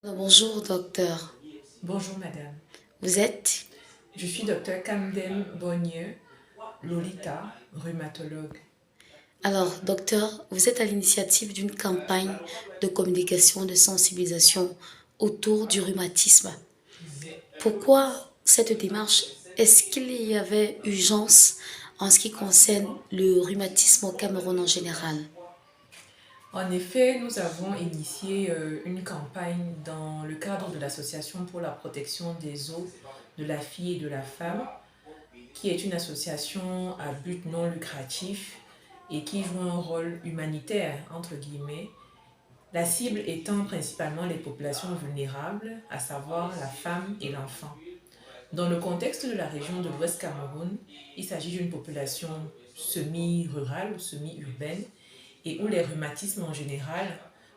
Bonjour docteur, Bonjour madame, vous êtes? je suis docteur Camden Bogneux, Lolita, rhumatologue. Alors docteur, vous êtes à l'initiative d'une campagne de communication, de sensibilisation autour du rhumatisme. Pourquoi cette démarche? Est-ce qu'il y avait urgence en ce qui concerne le rhumatisme au Cameroun en général? En effet, nous avons initié une campagne dans le cadre de l'Association pour la protection des os de la fille et de la femme, qui est une association à but non lucratif et qui joue un rôle humanitaire, entre guillemets, la cible étant principalement les populations vulnérables, à savoir la femme et l'enfant. Dans le contexte de la région de l'Ouest Cameroun, il s'agit d'une population semi-rurale ou semi-urbaine et où les rhumatismes en général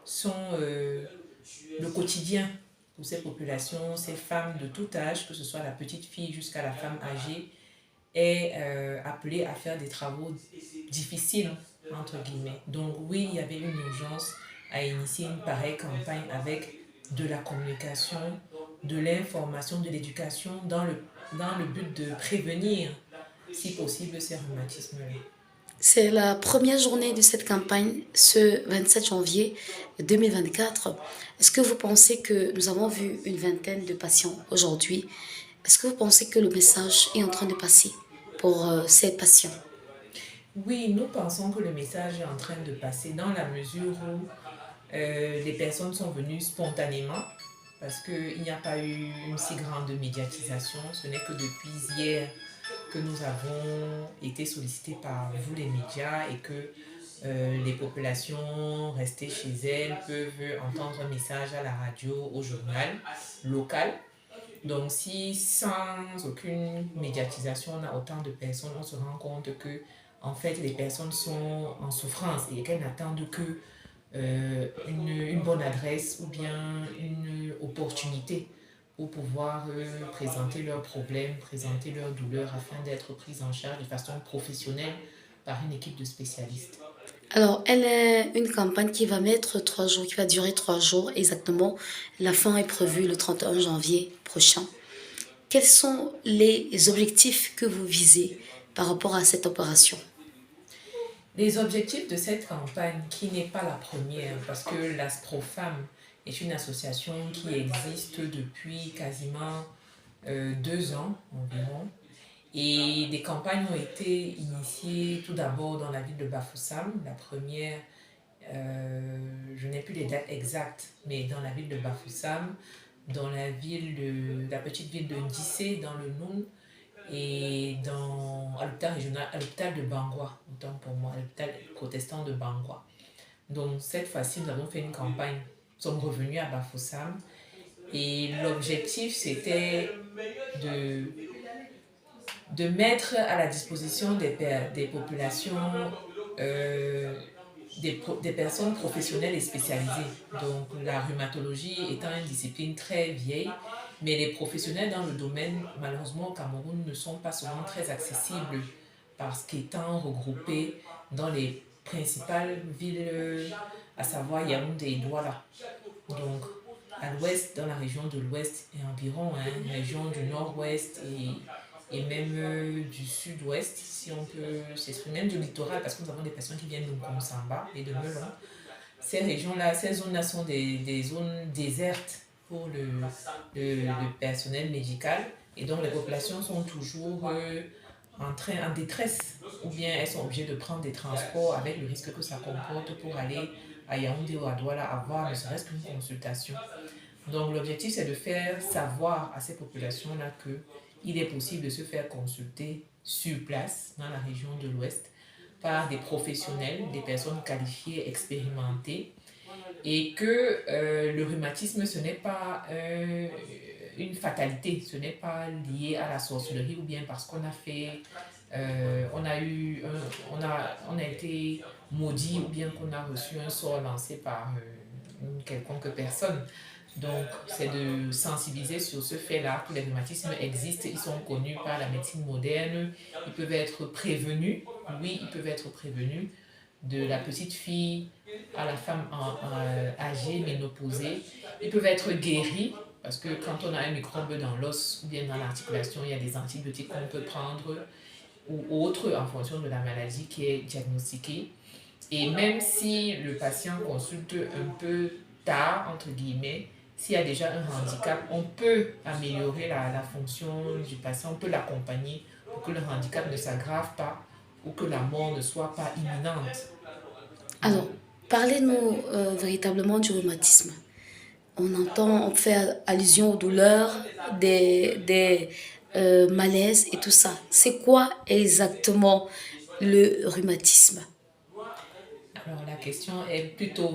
sont le quotidien pour ces populations. Ces femmes de tout âge, que ce soit la petite fille jusqu'à la femme âgée, est appelée à faire des travaux difficiles, entre guillemets. Donc oui, il y avait une urgence à initier une pareille campagne avec de la communication, de l'information, de l'éducation dans le but de prévenir, si possible, ces rhumatismes-là. C'est la première journée de cette campagne, ce 27 janvier 2024. Est-ce que vous pensez que nous avons vu une vingtaine de patients aujourd'hui? Est-ce que vous pensez que le message est en train de passer pour ces patients? Oui, nous pensons que le message est en train de passer dans la mesure où les personnes sont venues spontanément parce qu'il n'y a pas eu une si grande médiatisation. Ce n'est que depuis hier que nous avons été sollicités par vous les médias et que les populations restées chez elles peuvent entendre un message à la radio, au journal local. Donc si sans aucune médiatisation on a autant de personnes, on se rend compte que en fait les personnes sont en souffrance et qu'elles n'attendent que une bonne adresse ou bien une opportunité pour pouvoir présenter leurs problèmes, présenter leurs douleurs afin d'être prises en charge de façon professionnelle par une équipe de spécialistes. Alors, elle est une campagne qui va mettre 3 jours, qui va durer 3 jours exactement. La fin est prévue le 31 janvier prochain. Quels sont les objectifs que vous visez par rapport à cette opération? Les objectifs de cette campagne, qui n'est pas la première, parce que l'ASPROFAM est une association qui existe depuis quasiment 2 ans environ, et des campagnes ont été initiées tout d'abord dans la ville de Bafoussam. La première, je n'ai plus les dates exactes, mais dans la ville de Bafoussam, dans la petite ville de Ndissé, dans le Noun, et à l'hôpital régional, à l'hôpital de Bangwa, autant pour moi, à l'hôpital protestant de Bangwa. Donc cette fois-ci, nous avons fait une campagne, nous sommes revenus à Bafoussam, et l'objectif c'était de, de mettre à la disposition des populations euh, des personnes professionnelles et spécialisées. Donc la rhumatologie étant une discipline très vieille, mais les professionnels dans le domaine, malheureusement au Cameroun, ne sont pas souvent très accessibles parce qu'étant regroupés dans les principales villes, à savoir Yaoundé et Douala. Donc à l'ouest, dans la région de l'ouest et environ, hein, région du nord-ouest et même du sud-ouest, si on peut s'exprimer, même du littoral, parce que nous avons des personnes qui viennent de Konsamba et de Melon. Ces régions-là, ces zones-là sont des zones désertes pour le personnel médical, et donc les populations sont toujours en détresse, ou bien elles sont obligées de prendre des transports avec le risque que ça comporte pour aller à Yaoundé ou à Douala avoir ne serait-ce qu'une consultation. Donc l'objectif, c'est de faire savoir à ces populations-là qu'il est possible de se faire consulter sur place, dans la région de l'Ouest, par des professionnels, des personnes qualifiées, expérimentées, et que le rhumatisme, ce n'est pas une fatalité, ce n'est pas lié à la sorcellerie ou bien parce qu'on a fait, on a eu, on a été maudit ou bien qu'on a reçu un sort lancé par une quelconque personne. Donc, c'est de sensibiliser sur ce fait-là, que les rhumatismes existent, ils sont connus par la médecine moderne, ils peuvent être prévenus, oui, ils peuvent être prévenus, de la petite fille à la femme âgée, ménopausée, ils peuvent être guéris parce que quand on a un microbe dans l'os ou bien dans l'articulation, il y a des antibiotiques qu'on peut prendre ou autres en fonction de la maladie qui est diagnostiquée. Et même si le patient consulte un peu tard, entre guillemets, s'il y a déjà un handicap, on peut améliorer la fonction du patient, on peut l'accompagner pour que le handicap ne s'aggrave pas ou que la mort ne soit pas imminente. Alors, parlez-nous véritablement du rhumatisme. On fait allusion aux douleurs, des malaises et tout ça. C'est quoi exactement le rhumatisme? Alors la question est plutôt